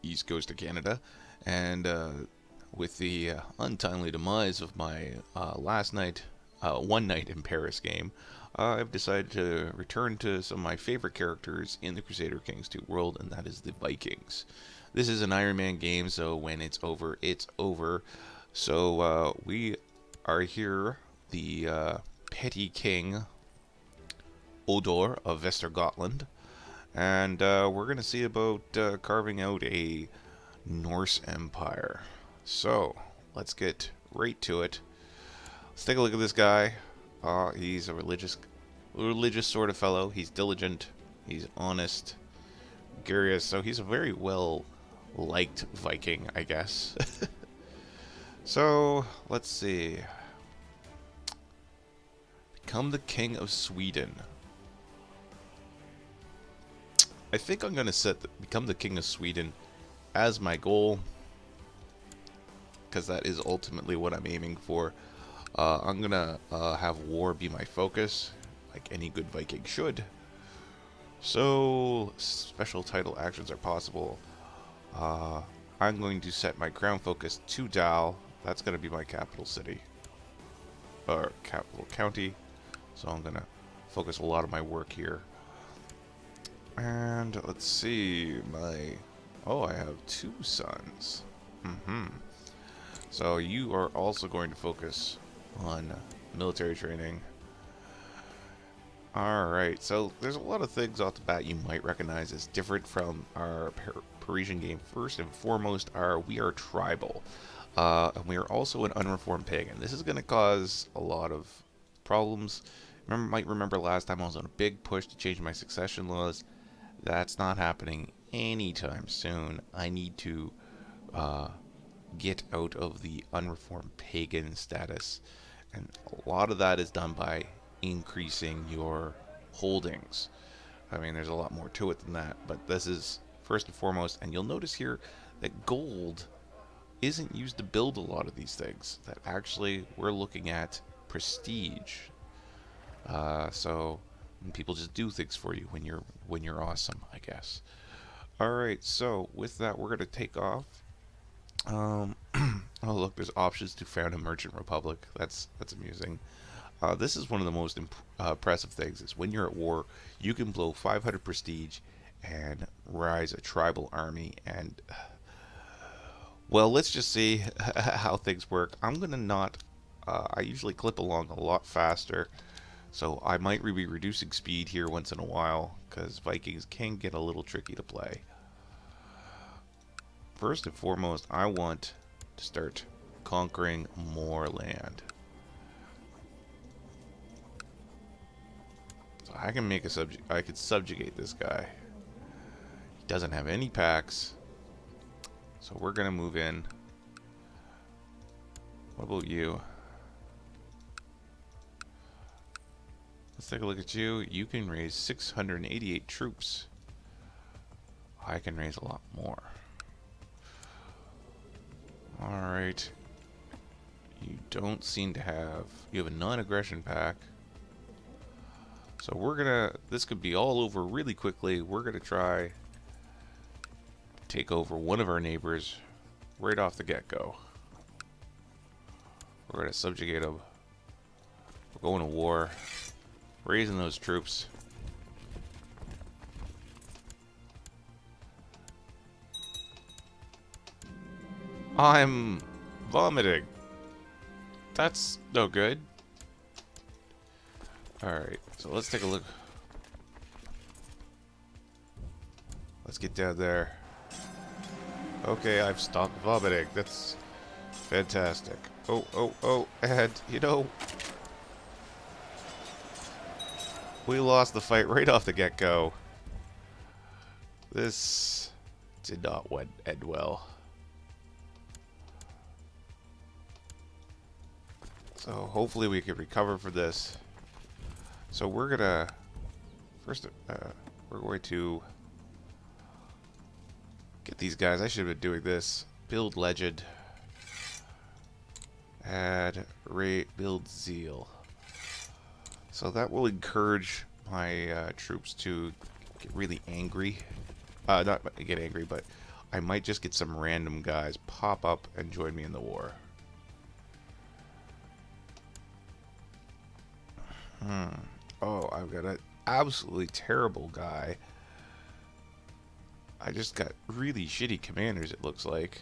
east coast of Canada, and with the untimely demise of my one night in Paris game, I've decided to return to some of my favorite characters in the Crusader Kings 2 world, and that is the Vikings. This is an Ironman game, so when it's over, it's over. So we are here, the petty king Odor of Vestergotland, and we're going to see about carving out a Norse empire. So let's get right to it. Let's take a look at this guy. He's a religious sort of fellow. He's diligent. He's honest, gregarious. So he's a very well liked Viking, I guess. So let's see. Become the king of Sweden. I think I'm gonna set become the king of Sweden as my goal, because that is ultimately what I'm aiming for. I'm gonna have war be my focus, like any good Viking should. So special title actions are possible. I'm going to set my crown focus to Dal. That's going to be my capital city, or capital county. So I'm going to focus a lot of my work here. And let's see, I have 2 sons. So you are also going to focus on military training. Alright, so there's a lot of things off the bat you might recognize as different from our Parisian game. First and foremost, we are tribal. And we are also an unreformed pagan. This is going to cause a lot of problems. Might remember last time I was on a big push to change my succession laws. That's not happening anytime soon. I need to get out of the unreformed pagan status. And a lot of that is done by increasing your holdings. I mean, there's a lot more to it than that, but this is first and foremost. And you'll notice here that gold isn't used to build a lot of these things. That actually we're looking at prestige. So people just do things for you when you're awesome, I guess. All right, so with that, we're gonna take off. Oh look, there's options to found a merchant republic. That's amusing. This is one of the most impressive things, is when you're at war, you can blow 500 prestige and rise a tribal army. And well, let's just see how things work. I'm gonna not. I usually clip along a lot faster, so I might be reducing speed here once in a while, because Vikings can get a little tricky to play. First and foremost, I want to start conquering more land. So I can make I could subjugate this guy. He doesn't have any packs, so we're gonna move in. What about you? Let's take a look at you. You can raise 688 troops. I can raise a lot more. Alright. You don't seem to have... You have a non-aggression pack. So we're gonna... This could be all over really quickly. We're gonna try... take over one of our neighbors right off the get-go. We're gonna subjugate them. We're going to war. Raising those troops. I'm vomiting. That's no good. Alright, so let's take a look. Let's get down there. Okay, I've stopped vomiting. That's fantastic. Oh, and, you know, we lost the fight right off the get-go. This did not end well. So hopefully we can recover for this. So we're gonna first we're going to get these guys. I should have been doing this. Build legend. Add rate build zeal. So that will encourage my troops to get really angry. Not get angry, but I might just get some random guys pop up and join me in the war. Oh, I've got an absolutely terrible guy. I just got really shitty commanders, it looks like.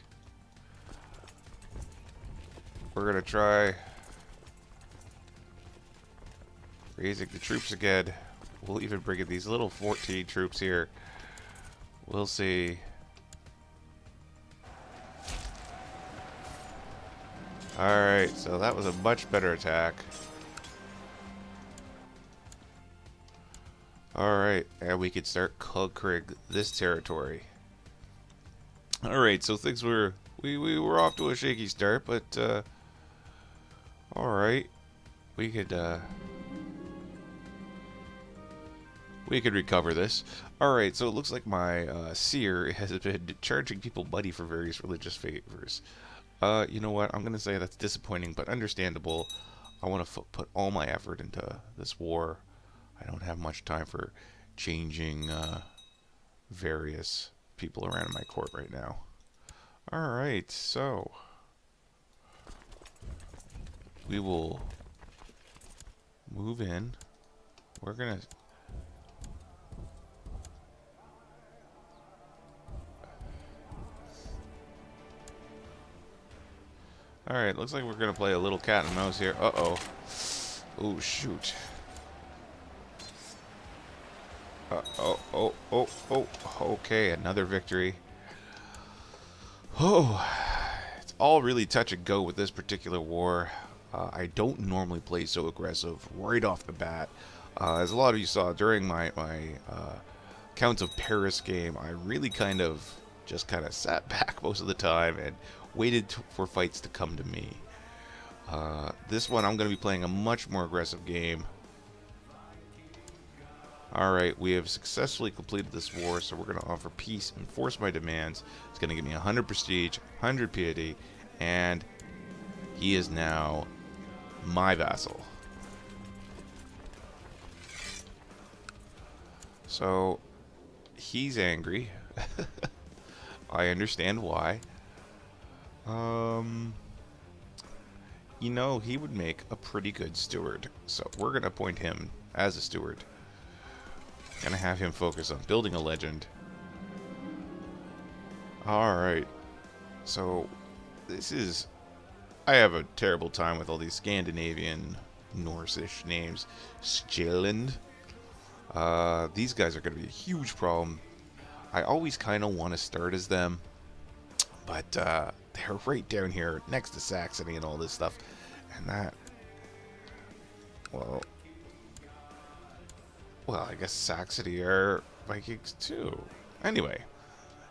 We're gonna try raising the troops again. We'll even bring in these little 14 troops here. We'll see. Alright, so that was a much better attack. Alright, and we can start conquering this territory. Alright, so things were... We were off to a shaky start, but alright. We could recover this. Alright, so it looks like my seer has been charging people money for various religious favors. You know what? I'm going to say that's disappointing, but understandable. I want to put all my effort into this war. I don't have much time for changing various people around in my court right now. Alright, so we will move in. We're going to... Alright, looks like we're going to play a little cat and mouse here. Uh-oh. Oh, shoot. Okay, another victory. Oh, it's all really touch and go with this particular war. I don't normally play so aggressive right off the bat. As a lot of you saw during my Counts of Paris game, I really kind of sat back most of the time and waited for fights to come to me. This one, I'm going to be playing a much more aggressive game. Alright, we have successfully completed this war, so we're going to offer peace, enforce my demands. It's going to give me 100 prestige, 100 piety, and he is now my vassal. So, he's angry. I understand why. You know, he would make a pretty good steward, so we're going to appoint him as a steward. Gonna have him focus on building a legend. Alright. So, this is... I have a terrible time with all these Scandinavian, Norse-ish names. Skjelland. These guys are gonna be a huge problem. I always kind of want to start as them. But, they're right down here, next to Saxony and all this stuff. And that... Well, I guess Saxony are Vikings too. Anyway,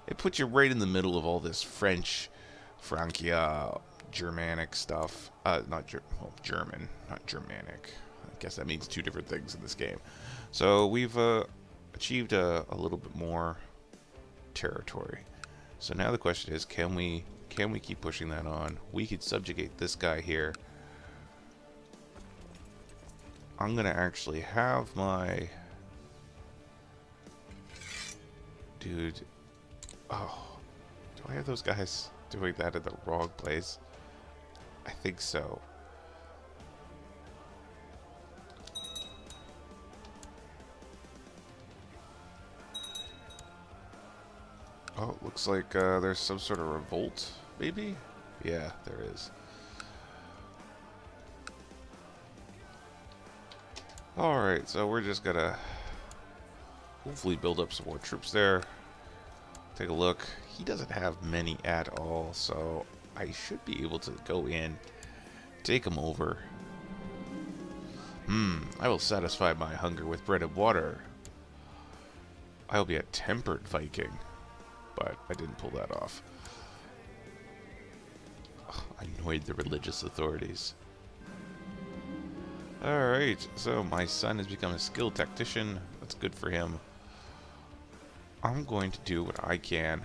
it puts you right in the middle of all this French, Francia, Germanic stuff. German, not Germanic. I guess that means two different things in this game. So we've achieved a little bit more territory. So now the question is, can we keep pushing that on? We could subjugate this guy here. I'm gonna actually have my dude. Oh, do I have those guys doing that in the wrong place? I think so. Oh, it looks like there's some sort of revolt, maybe? Yeah, there is. Alright, so we're just gonna hopefully build up some more troops there. Take a look. He doesn't have many at all, so I should be able to go in, take him over. I will satisfy my hunger with bread and water. I'll be a tempered Viking. But I didn't pull that off. I annoyed the religious authorities. Alright, so my son has become a skilled tactician. That's good for him. I'm going to do what I can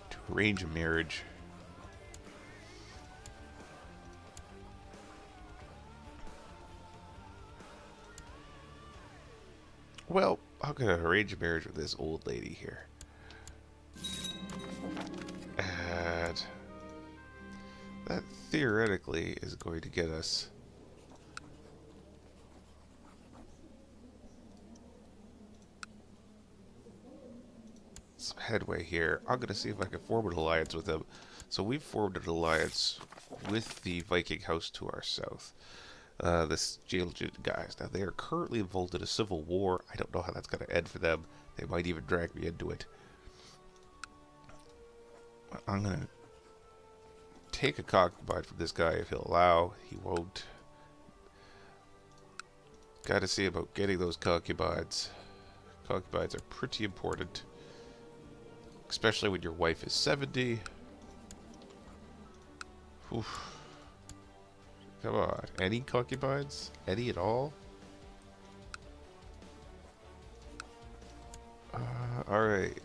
to arrange a marriage. Well, how could I arrange a marriage with this old lady here? theoretically is going to get us some headway here. I'm going to see if I can form an alliance with him. So we've formed an alliance with the Viking house to our south. This Jailgin guys. Now, they are currently involved in a civil war. I don't know how that's going to end for them. They might even drag me into it. I'm going to take a concubine from this guy if he'll allow. He won't. Got to see about getting those concubines. Concubines are pretty important. Especially when your wife is 70. Oof. Come on. Any concubines? Any at all? Alright.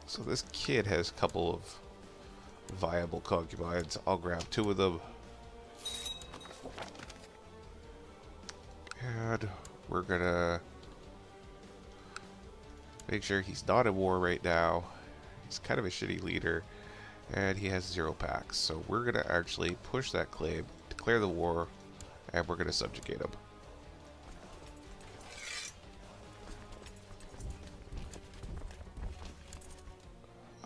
So this kid has a couple of viable concubines. I'll grab 2 of them. And we're gonna make sure he's not at war right now. He's kind of a shitty leader, and he has 0 packs. So we're gonna actually push that claim, declare the war, and we're gonna subjugate him.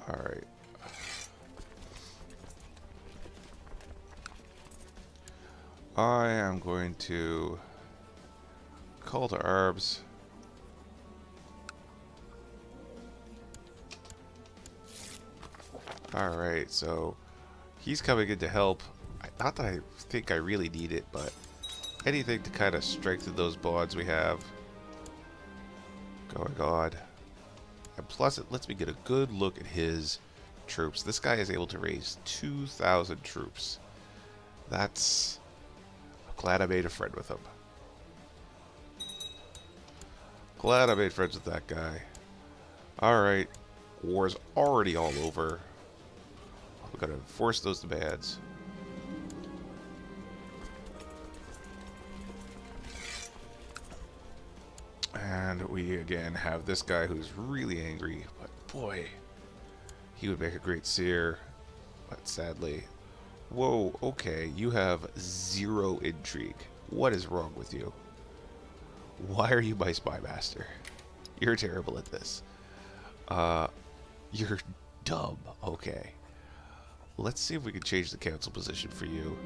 Alright. I am going to call to arms. Alright, so he's coming in to help. Not that I think I really need it, but anything to kind of strengthen those bonds we have going on. And plus, it lets me get a good look at his troops. This guy is able to raise 2,000 troops. That's... I'm glad I made a friend with him. Glad I made friends with that guy. Alright. War's already all over. We've got to enforce those demands. And we again have this guy who's really angry, but boy, he would make a great seer. But sadly, whoa, okay, you have 0 intrigue. What is wrong with you? Why are you my spy master? You're terrible at this. You're dumb. Okay. Let's see if we can change the council position for you.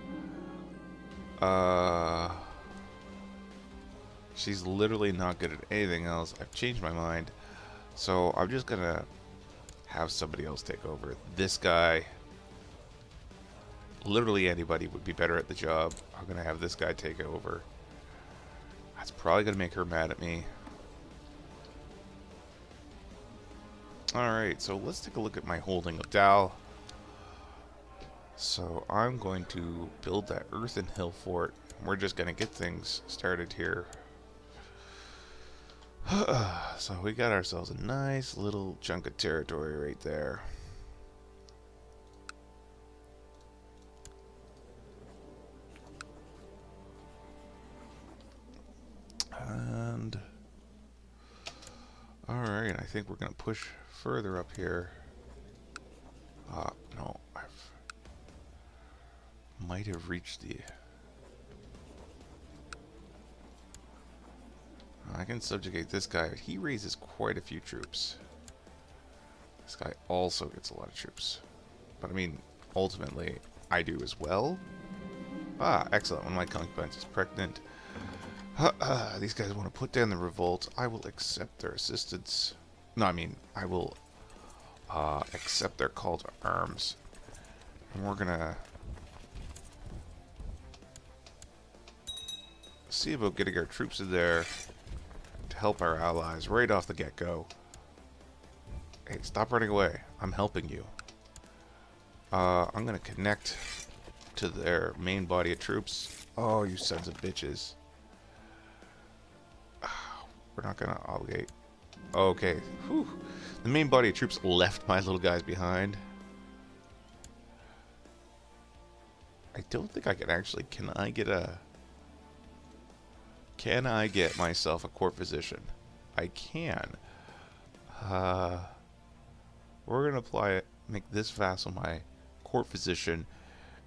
She's literally not good at anything else. I've changed my mind. So I'm just gonna have somebody else take over. This guy. Literally anybody would be better at the job. I'm gonna have this guy take over. That's probably gonna make her mad at me. Alright, so let's take a look at my holding of Dal. So I'm going to build that earthen hill fort. We're just gonna get things started here. So we got ourselves a nice little chunk of territory right there. And alright, I think we're gonna push further up here. No, might have reached the... I can subjugate this guy. He raises quite a few troops. This guy also gets a lot of troops. But I mean, ultimately, I do as well. Ah, excellent. One of my concubines is pregnant. These guys want to put down the revolt. I will accept their assistance. No, I mean, I will accept their call to arms. And we're gonna see about getting our troops in there to help our allies right off the get-go. Hey, stop running away. I'm helping you. I'm gonna connect to their main body of troops. Oh, you sons of bitches. We're not gonna obligate. Okay. Whew. The main body of troops left my little guys behind. I don't think I can actually... Can I get myself a court position? I can. We're going to apply it, make this vassal my court physician,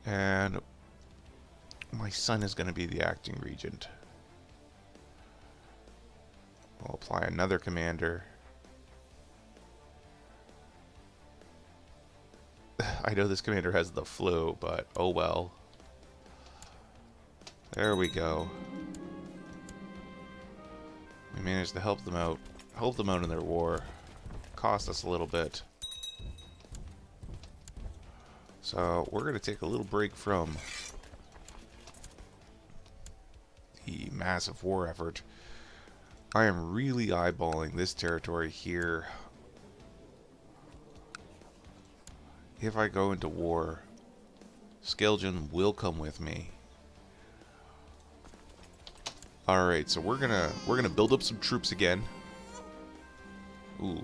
and my son is going to be the acting regent. I'll apply another commander. I know this commander has the flu, but oh well. There we go. We managed to help them out in their war. Cost us a little bit. So we're going to take a little break from the massive war effort. I am really eyeballing this territory here. If I go into war, Skelgen will come with me. All right, so we're gonna build up some troops again. Ooh,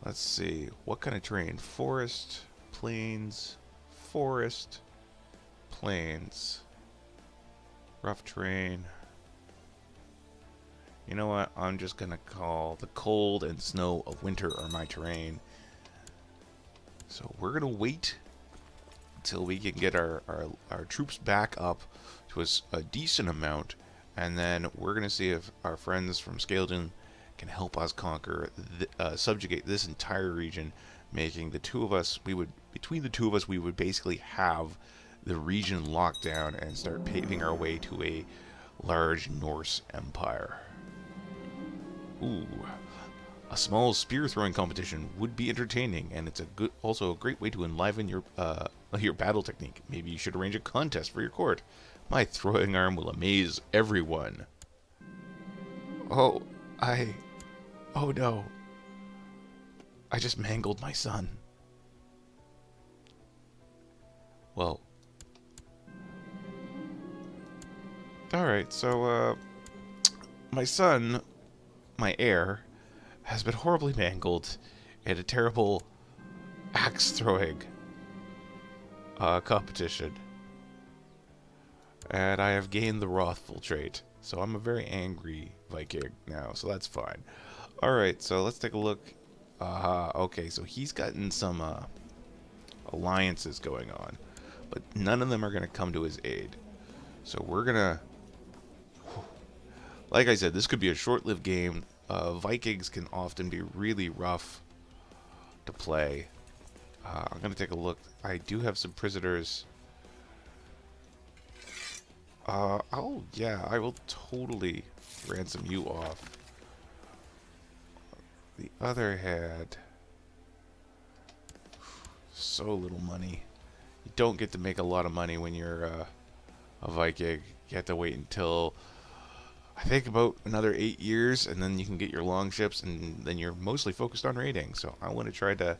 let's see, what kind of terrain? Forest, plains, rough terrain. You know what? I'm just gonna call the cold and snow of winter are my terrain. So we're gonna wait until we can get our troops back up to a decent amount, and then we're gonna see if our friends from Skelgen can help us conquer, subjugate this entire region, making the two of us, between the two of us, we would basically have the region locked down and start paving our way to a large Norse empire. Ooh, a small spear throwing competition would be entertaining, and it's also a great way to enliven your battle technique. Maybe you should arrange a contest for your court. My throwing arm will amaze everyone. Oh no. I just mangled my son. Well. Alright, so, my son, my heir, has been horribly mangled in a terrible axe-throwing competition. And I have gained the wrathful trait. So I'm a very angry Viking now, so that's fine. Alright, so let's take a look. Okay, so he's gotten some alliances going on, but none of them are going to come to his aid. So we're going to... Like I said, this could be a short-lived game. Vikings can often be really rough to play. I'm going to take a look. I do have some prisoners. Oh yeah, I will totally ransom you off. The other hand, so little money. You don't get to make a lot of money when you're a Viking. You have to wait until, I think, about another 8 years, and then you can get your long ships, and then you're mostly focused on raiding. So I want to try to...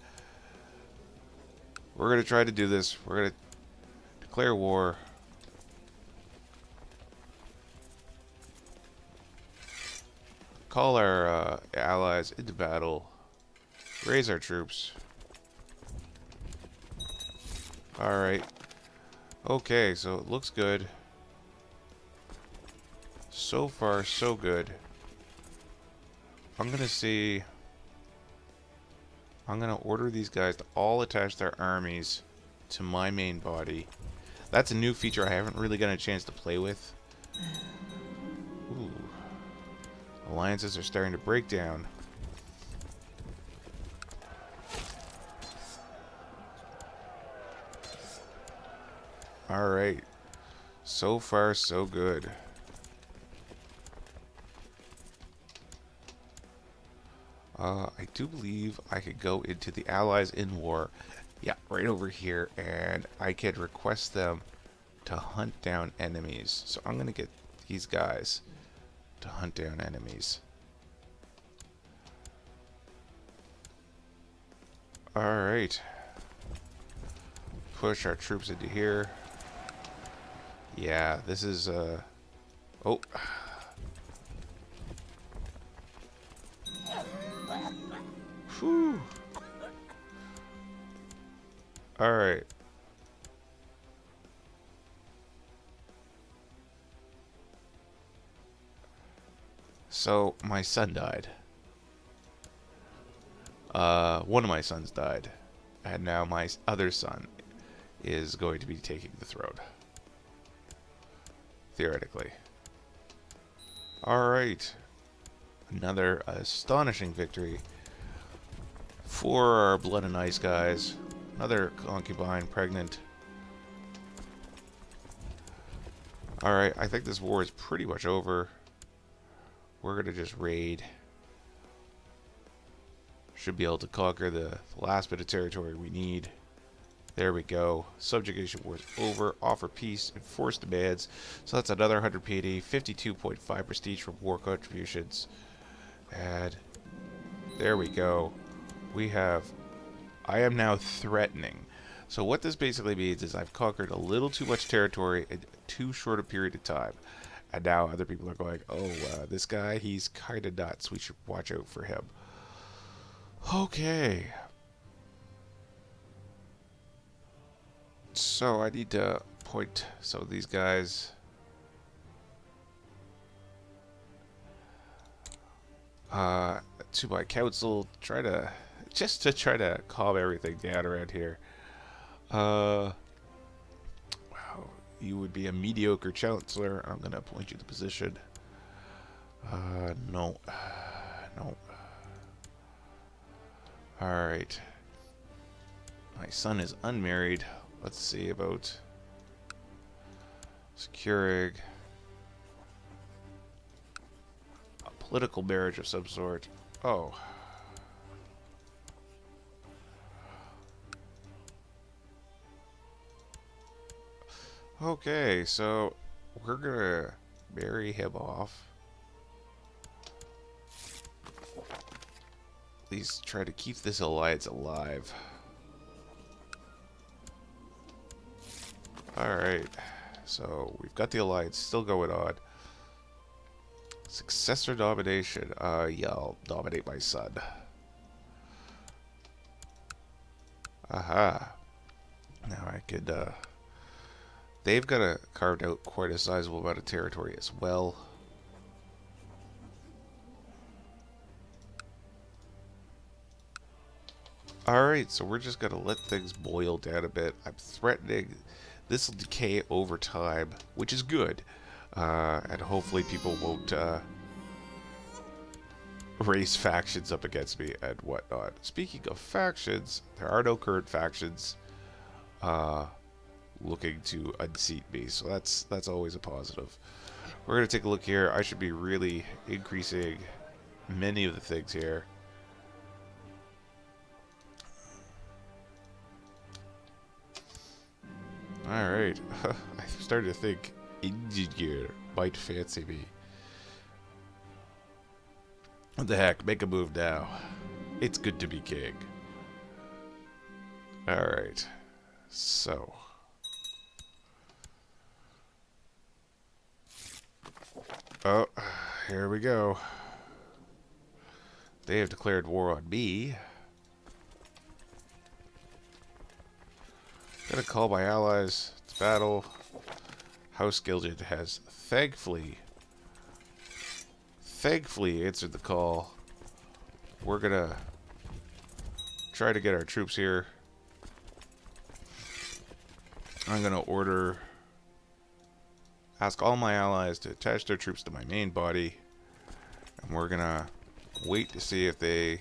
We're going to try to do this. We're going to declare war. Call our allies into battle. Raise our troops. Alright. Okay, so it looks good. So far, so good. I'm going to see... I'm going to order these guys to all attach their armies to my main body. That's a new feature I haven't really gotten a chance to play with. Ooh. Alliances are starting to break down. Alright. So far, so good. I do believe I could go into the Allies in War. Yeah, right over here. And I could request them to hunt down enemies. So I'm going to get these guys to hunt down enemies. Alright. Push our troops into here. Yeah, this is, oh. Whew. Alright. So, my son died. One of my sons died, and now my other son is going to be taking the throne. Theoretically. Alright. Another astonishing victory for our Blood and Ice guys. Another concubine pregnant. Alright, I think this war is pretty much over. We're going to just raid. Should be able to conquer the last bit of territory we need. There we go. Subjugation war is over. Offer peace. Enforce demands. So that's another 100 PD. 52.5 prestige from war contributions. And there we go. We have... I am now threatening. So what this basically means is I've conquered a little too much territory in too short a period of time. And now other people are going, oh, this guy, he's kind of nuts. We should watch out for him. Okay. So I need to point some of these guys. To my council, try to calm everything down around here. Wow, you would be a mediocre chancellor. I'm gonna appoint you to the position. No, no. All right. My son is unmarried. Let's see about securing a political marriage of some sort. Oh. Okay, so we're gonna marry him off. At least try to keep this alliance alive. Alright, so we've got the alliance still going on. Successor domination. Yeah, I'll dominate my son. Aha. Now I could, they've got carved out quite a sizable amount of territory as well. Alright, so we're just gonna let things boil down a bit. I'm threatening this will decay over time, which is good. And hopefully people won't raise factions up against me and whatnot. Speaking of factions, there are no current factions looking to unseat me, so that's always a positive. We're going to take a look here. I should be really increasing many of the things here. Alright, I started to think engineer might fancy me. What the heck, make a move now. It's good to be king. Alright, so. Oh, here we go. They have declared war on me. Gonna call my allies to battle. House Gilded has thankfully answered the call. We're gonna try to get our troops here. I'm gonna ask all my allies to attach their troops to my main body, and we're gonna wait to see if they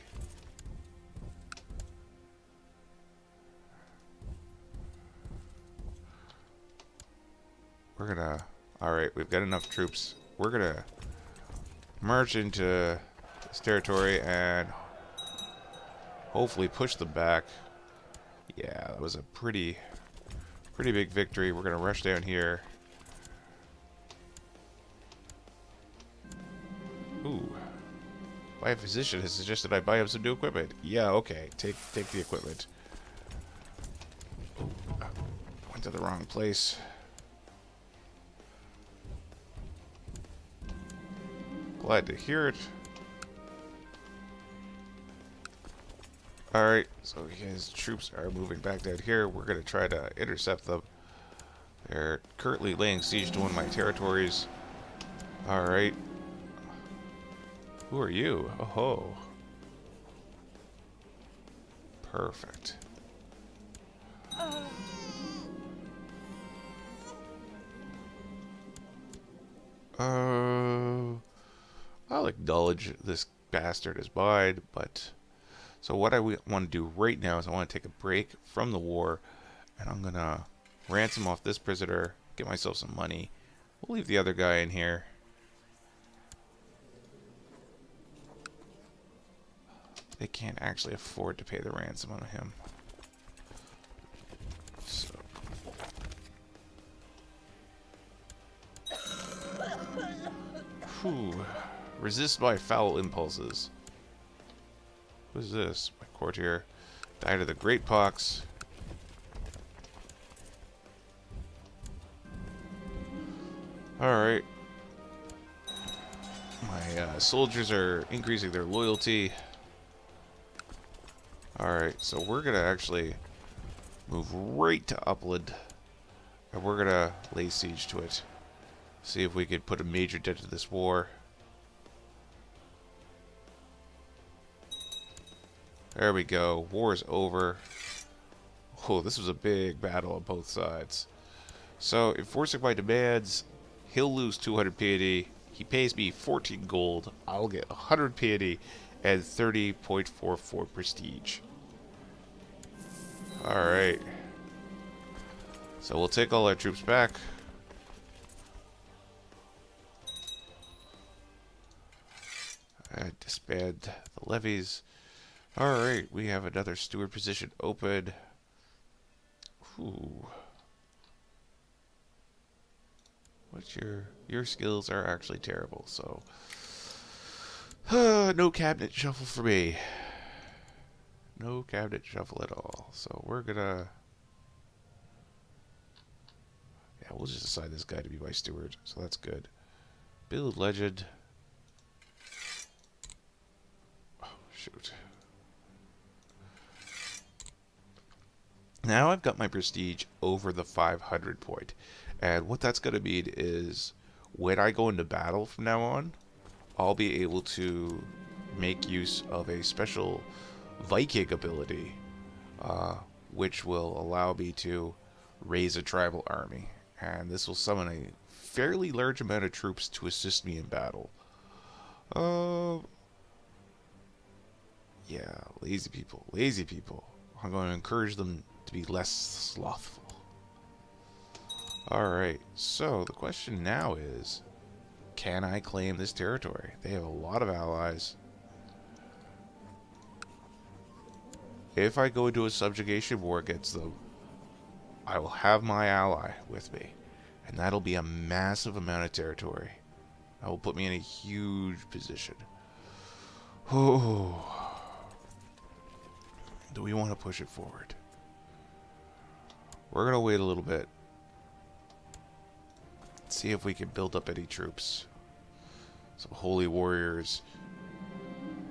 alright, we've got enough troops. We're gonna march into this territory and hopefully push them back. Yeah, that was a pretty big victory. We're gonna rush down here. Ooh. My physician has suggested I buy him some new equipment. Yeah, okay. Take the equipment. Ooh, went to the wrong place. Glad to hear it. Alright, so his troops are moving back down here. We're going to try to intercept them. They're currently laying siege to one of my territories. Alright. Who are you? Oh ho. Perfect. I'll acknowledge this bastard as mine, but... So what I want to do right now is I want to take a break from the war, and I'm going to ransom off this prisoner, get myself some money. We'll leave the other guy in here. They can't actually afford to pay the ransom on him. So. Whew. Resist my foul impulses. What is this? My courtier died of the great pox. Alright. My soldiers are increasing their loyalty. Alright, so we're going to actually move right to Upland. And we're going to lay siege to it. See if we could put a major dent to this war. There we go. War is over. Oh, this was a big battle on both sides. So, enforcing my demands, he'll lose 200 piety. He pays me 14 gold. I'll get 100 piety and 30.44 prestige. Alright. So we'll take all our troops back. Disband the levies. Alright, we have another steward position open. Ooh. What's your skills are actually terrible, so no cabinet shuffle for me. No cabinet shuffle at all. So we're gonna we'll just assign this guy to be my steward, so that's good. Build legend. Oh shoot. Now I've got my prestige over the 500 point. And what that's going to mean is when I go into battle from now on, I'll be able to make use of a special Viking ability, which will allow me to raise a tribal army. And this will summon a fairly large amount of troops to assist me in battle. Yeah, lazy people. Lazy people. I'm going to encourage them to be less slothful. Alright, so the question now is, can I claim this territory? They have a lot of allies. If I go into a subjugation war against them, I will have my ally with me. And that'll be a massive amount of territory. That will put me in a huge position. Oh. Do we want to push it forward? We're going to wait a little bit. See if we can build up any troops. Some holy warriors.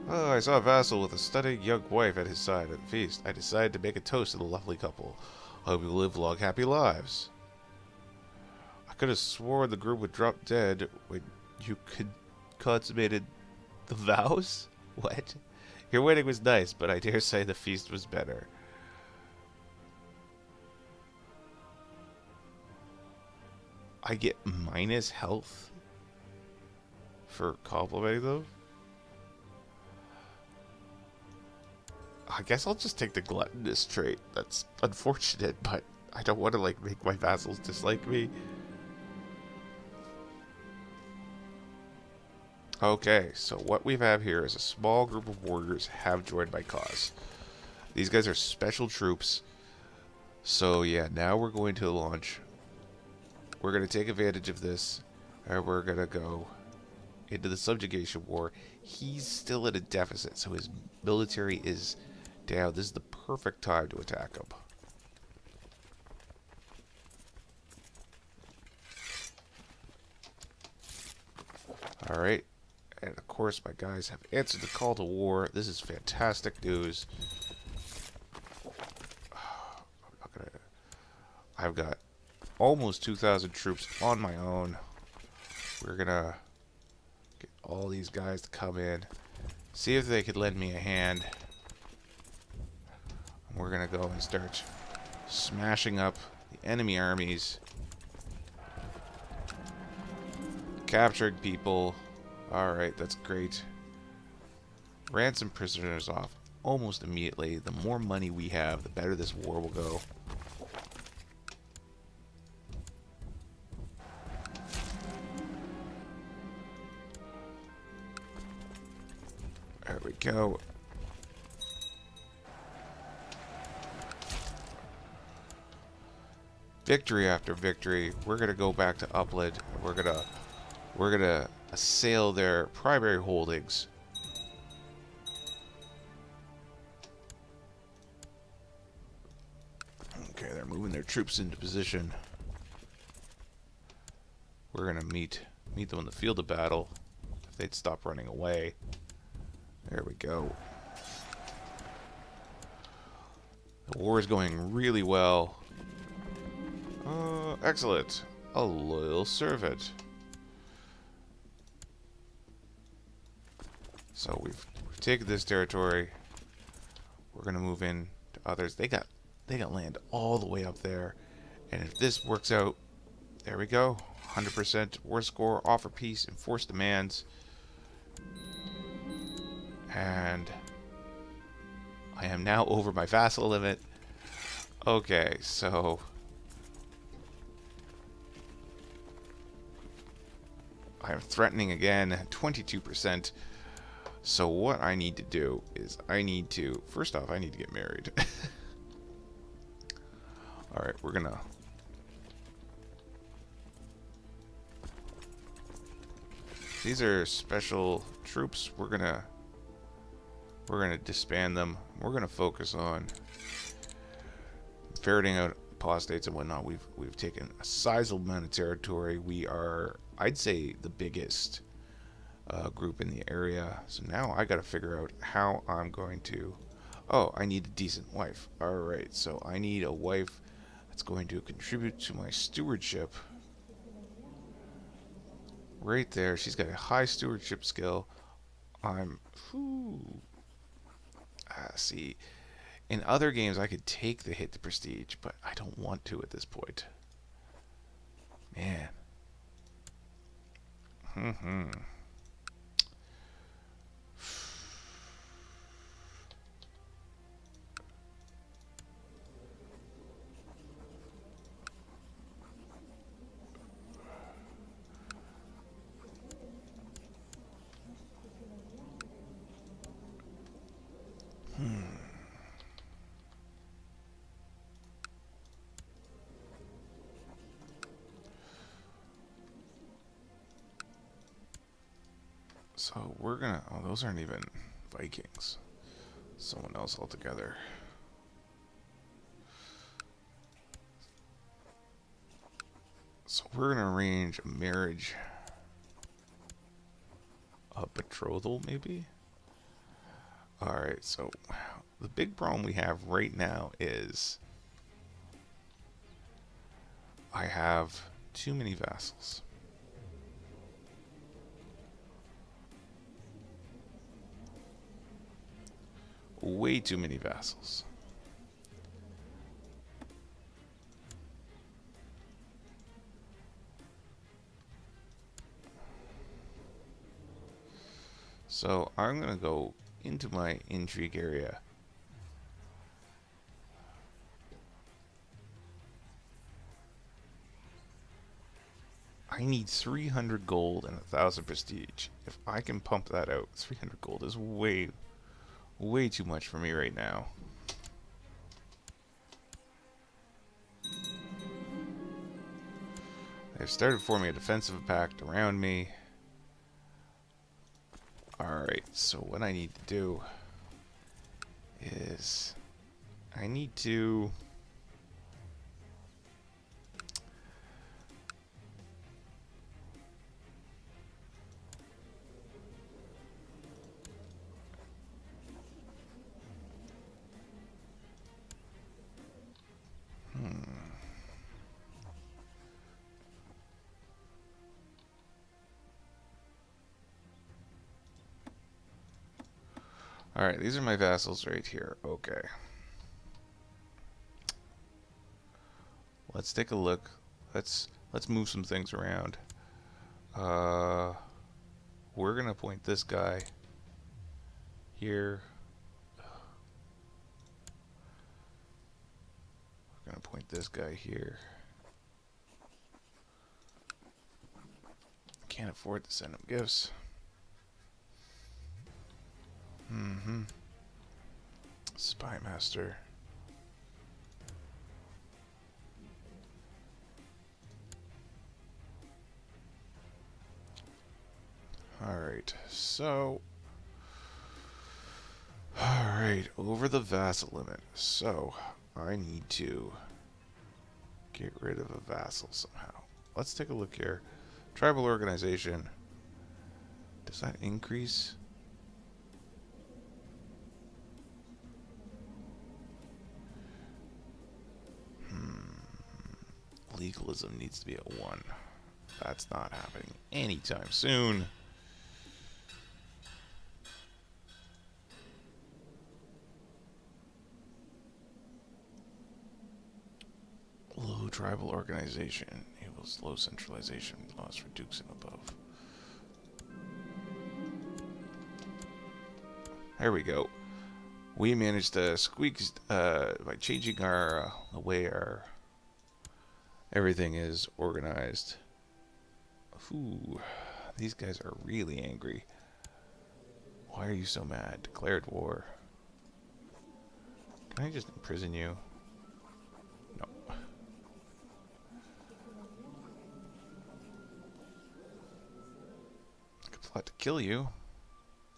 Oh, I saw a vassal with a stunning young wife at his side at the feast. I decided to make a toast to the lovely couple. Hope you live long, happy lives. I could have sworn the groom would drop dead when you consummated the vows? What? Your wedding was nice, but I dare say the feast was better. I get minus health for complimenting them? I guess I'll just take the gluttonous trait. That's unfortunate, but I don't want to like make my vassals dislike me. Okay, so what we have here is a small group of warriors have joined my cause. These guys are special troops. So yeah, now we're going to launch. We're going to take advantage of this, and we're going to go into the subjugation war. He's still at a deficit, so his military is down. This is the perfect time to attack him. Alright, and of course my guys have answered the call to war. This is fantastic news. I've got almost 2,000 troops on my own. We're gonna get all these guys to come in, see if they could lend me a hand. We're going to go and start smashing up the enemy armies. Capturing people. Alright, that's great. Ransom prisoners off almost immediately. The more money we have, the better this war will go. There we go. Victory after victory. We're gonna go back to Upland. We're gonna assail their primary holdings. Okay, they're moving their troops into position. We're gonna meet them in the field of battle. If they'd stop running away. There we go. The war is going really well. Excellent. A loyal servant. So we've taken this territory. We're gonna move in to others. They got land all the way up there, and if this works out, there we go. 100% war score. Offer peace. Enforce demands. And I am now over my vassal limit. Okay, so I am threatening again, 22%. So what I need to do is first off, I need to get married. Alright, we're gonna... These are special troops. We're gonna disband them. We're gonna focus on ferreting out apostates and whatnot. We've taken a sizable amount of territory. We are, I'd say, the biggest group in the area. So now I got to figure out how I'm going to. Oh, I need a decent wife. All right, so I need a wife that's going to contribute to my stewardship. Right there, she's got a high stewardship skill. See, in other games I could take the hit to prestige, but I don't want to at this point. Man. So we're gonna... Oh, those aren't even Vikings. Someone else altogether. So we're gonna arrange a marriage. A betrothal, maybe? Alright, so the big problem we have right now is I have too many vassals. Way too many vassals. So I'm going to go into my intrigue area. I need 300 gold and 1,000 prestige. If I can pump that out, 300 gold is way too much for me right now. They've started forming a defensive pact around me. Alright, so what I need to do is I need to Alright, these are my vassals right here. Okay. Let's take a look. Let's move some things around. We're gonna appoint this guy here. We're gonna appoint this guy here. Can't afford to send him gifts. Spy master. Alright, so... Alright, over the vassal limit. So, I need to get rid of a vassal somehow. Let's take a look here. Tribal organization. Does that increase? Legalism needs to be at 1. That's not happening anytime soon. Low tribal organization equals low centralization laws for dukes and above. There we go. We managed to squeak by changing our the way our everything is organized. Ooh, these guys are really angry. Why are you so mad? Declared war. Can I just imprison you? No. I could plot to kill you.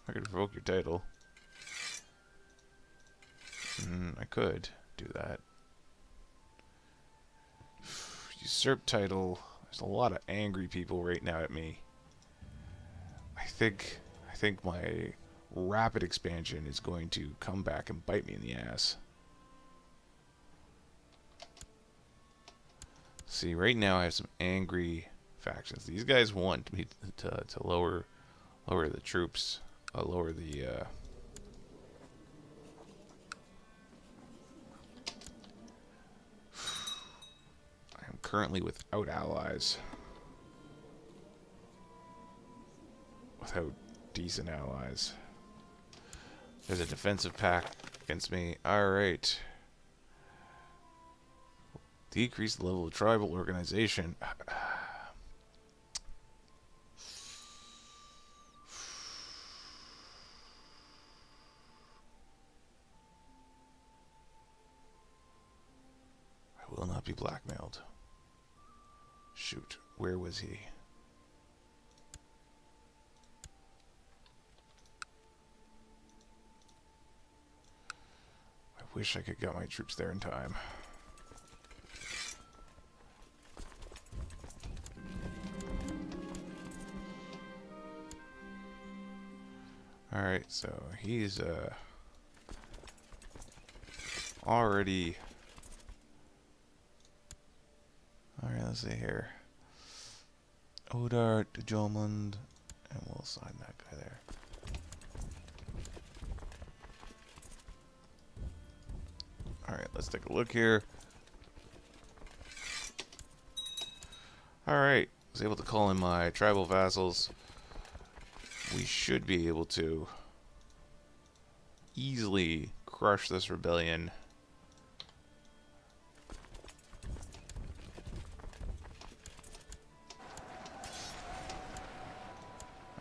I could revoke your title. I could do that. Usurp title. There's a lot of angry people right now at me. I think my rapid expansion is going to come back and bite me in the ass. See, right now I have some angry factions. These guys want me to lower the troops, lower the I am currently without allies. Without decent allies. There's a defensive pact against me. Alright. Decrease the level of tribal organization. I will not be blackmailed. Shoot, where was he? I wish I could get my troops there in time. Alright, so he's already... Alright, let's see here. Odar to Jomund, and we'll assign that guy there. Alright, let's take a look here. Alright, I was able to call in my tribal vassals. We should be able to easily crush this rebellion.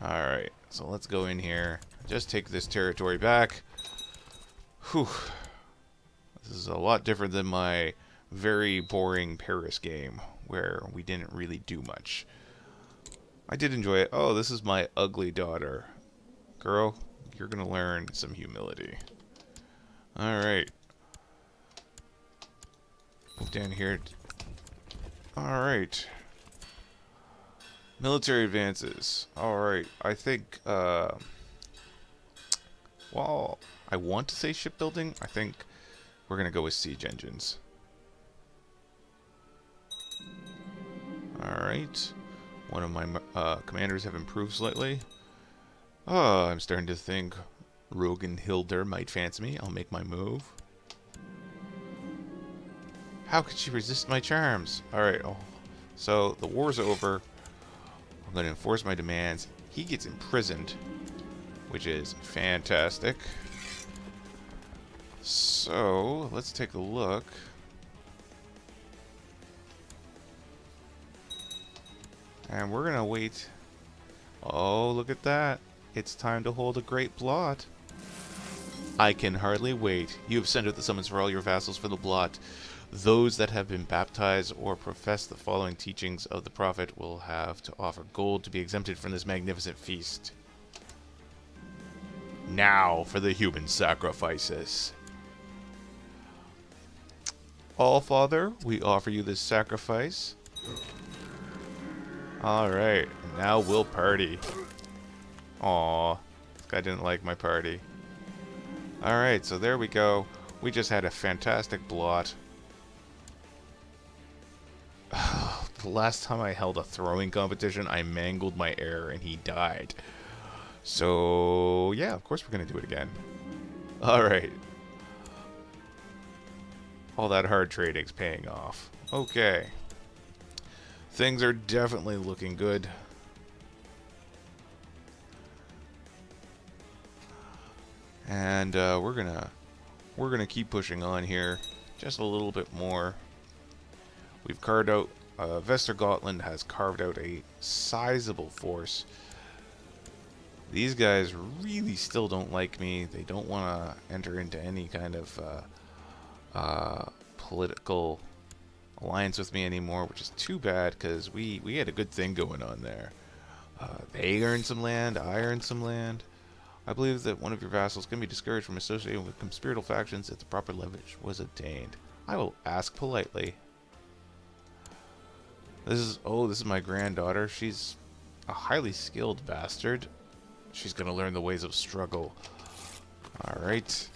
Alright, so let's go in here. Just take this territory back. Whew. This is a lot different than my very boring Paris game, where we didn't really do much. I did enjoy it. Oh, this is my ugly daughter. Girl, you're gonna learn some humility. Alright. Move down here. Alright. Military advances. Alright, I think, while I want to say shipbuilding, I think we're gonna go with siege engines. Alright. One of my commanders have improved slightly. Oh, I'm starting to think Rogan Hilder might fancy me. I'll make my move. How could she resist my charms? Alright, oh. So the war's over. I'm going to enforce my demands. He gets imprisoned, which is fantastic. So, let's take a look. And we're going to wait. Oh, look at that. It's time to hold a great blot. I can hardly wait. You have sent out the summons for all your vassals for the blot. Those that have been baptized or profess the following teachings of the prophet will have to offer gold to be exempted from this magnificent feast. Now for the human sacrifices. All Father, we offer you this sacrifice. Alright, now we'll party. Aw, this guy didn't like my party. Alright, so there we go. We just had a fantastic blot. The last time I held a throwing competition, I mangled my heir and he died. So, yeah, of course we're going to do it again. Alright. All that hard trading's paying off. Okay. Things are definitely looking good. And we're gonna keep pushing on here just a little bit more. We've carved out Vestergotland has carved out a sizable force. These guys really still don't like me. They don't want to enter into any kind of political alliance with me anymore, which is too bad because we had a good thing going on there. They earned some land, I earned some land. I believe that one of your vassals can be discouraged from associating with conspiratorial factions if the proper leverage was obtained. I will ask politely. This is my granddaughter. She's a highly skilled bastard. She's gonna learn the ways of struggle. Alright.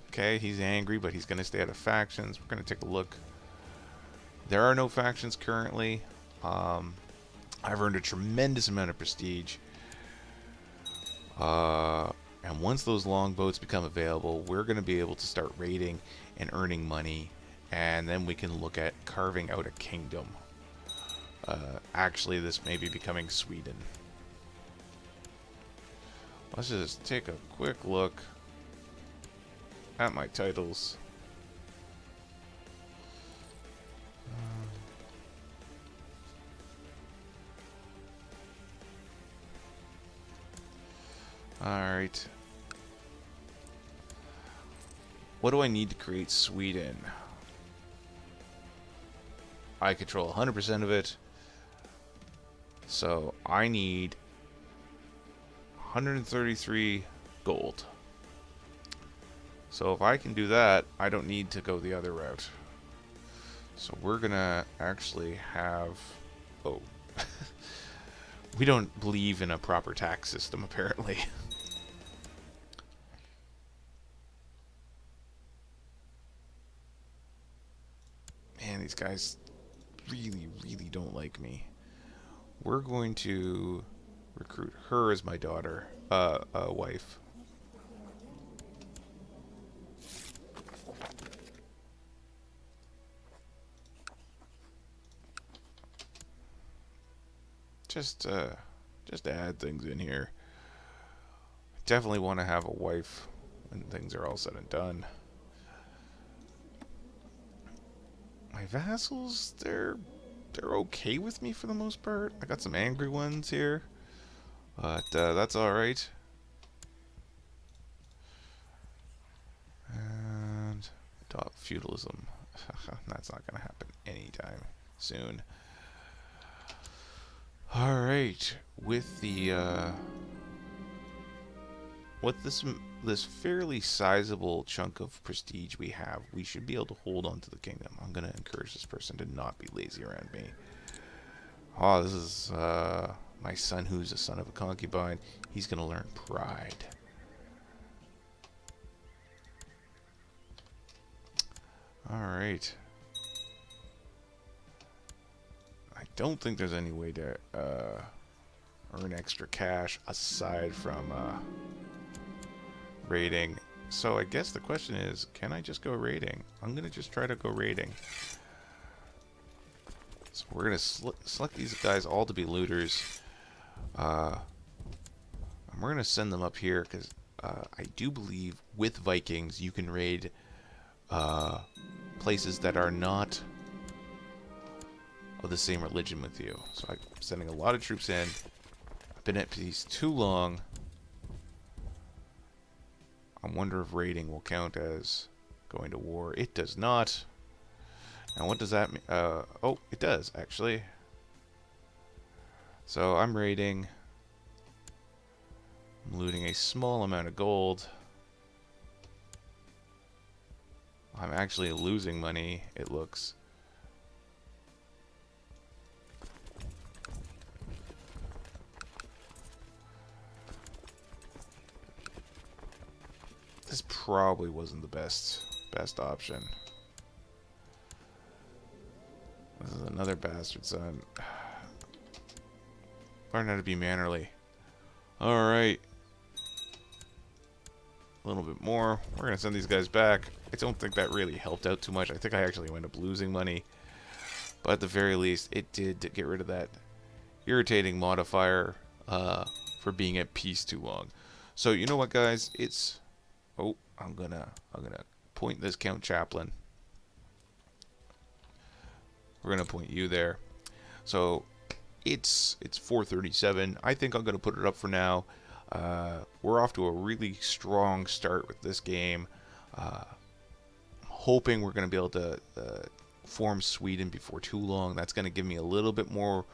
Okay, he's angry, but he's gonna stay out of factions. We're gonna take a look. There are no factions currently. I've earned a tremendous amount of prestige. And once those longboats become available, we're going to be able to start raiding and earning money, and then we can look at carving out a kingdom. Actually, this may be becoming Sweden. Let's just take a quick look at my titles. Alright. What do I need to create Sweden? I control 100% of it. So I need 133 gold. So if I can do that, I don't need to go the other route. So we're gonna actually have... Oh. We don't believe in a proper tax system, apparently. Man, these guys really, really don't like me. We're going to recruit her as my daughter, wife. Just to add things in here. Definitely want to have a wife when things are all said and done. My vassals, they're okay with me for the most part. I got some angry ones here, but that's all right. And adopt feudalism. That's not going to happen anytime soon. All right, with the this fairly sizable chunk of prestige we have, we should be able to hold on to the kingdom. I'm going to encourage this person to not be lazy around me. Oh, this is my son, who's a son of a concubine. He's going to learn pride. All right. I don't think there's any way to earn extra cash aside from raiding So I guess the question is, can I just go raiding? I'm going to just try to go raiding. So we're going to select these guys all to be looters. And we're going to send them up here because I do believe with Vikings you can raid places that are not of the same religion with you. So I'm sending a lot of troops in. I've been at peace too long. I wonder if raiding will count as going to war. It does not. Now what does that mean? Oh, it does actually. So I'm raiding. I'm looting a small amount of gold. I'm actually losing money, it looks. This probably wasn't the best option. This is another bastard son. Learn how to be mannerly. Alright. A little bit more. We're going to send these guys back. I don't think that really helped out too much. I think I actually wound up losing money. But at the very least, it did get rid of that irritating modifier for being at peace too long. So you know what, guys? It's... Oh, I'm gonna point this Count Chaplain. We're gonna point you there. So it's 4:37. I think I'm gonna put it up for now. We're off to a really strong start with this game. I'm hoping we're gonna be able to form Sweden before too long. That's gonna give me a little bit more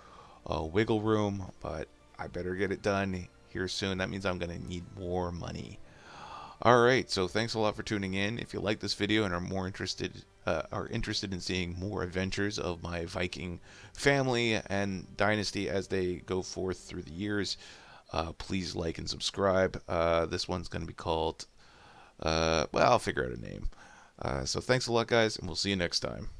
wiggle room, but I better get it done here soon. That means I'm gonna need more money. Alright, so thanks a lot for tuning in. If you like this video and are interested in seeing more adventures of my Viking family and dynasty as they go forth through the years, please like and subscribe. This one's going to be called, well, I'll figure out a name. So thanks a lot, guys, and we'll see you next time.